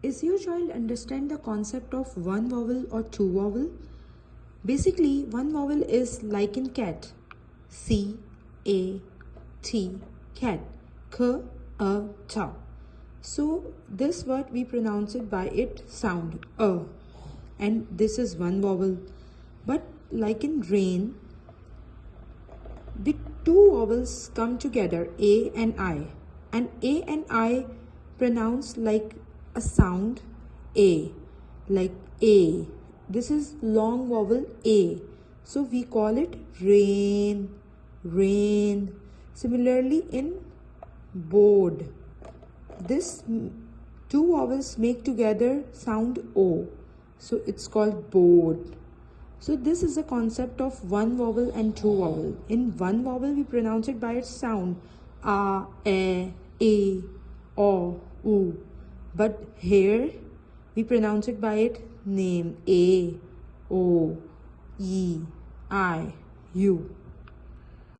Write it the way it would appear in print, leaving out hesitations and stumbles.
Is your child understand the concept of one vowel or two vowel? Basically, one vowel is like in cat. C, A, T, cat. K, A, ta. So this word we pronounce it by its sound a, and this is one vowel. But like in rain, the two vowels come together, A and I, and A and I pronounce like a sound A, like A. This is long vowel A, so we call it rain, rain. Similarly in board, this two vowels make together sound O, so it's called board. So this is the concept of one vowel and two vowel. In one vowel we pronounce it by its sound a, e, o, u. But here we pronounce it by its name a, o, e, I, u.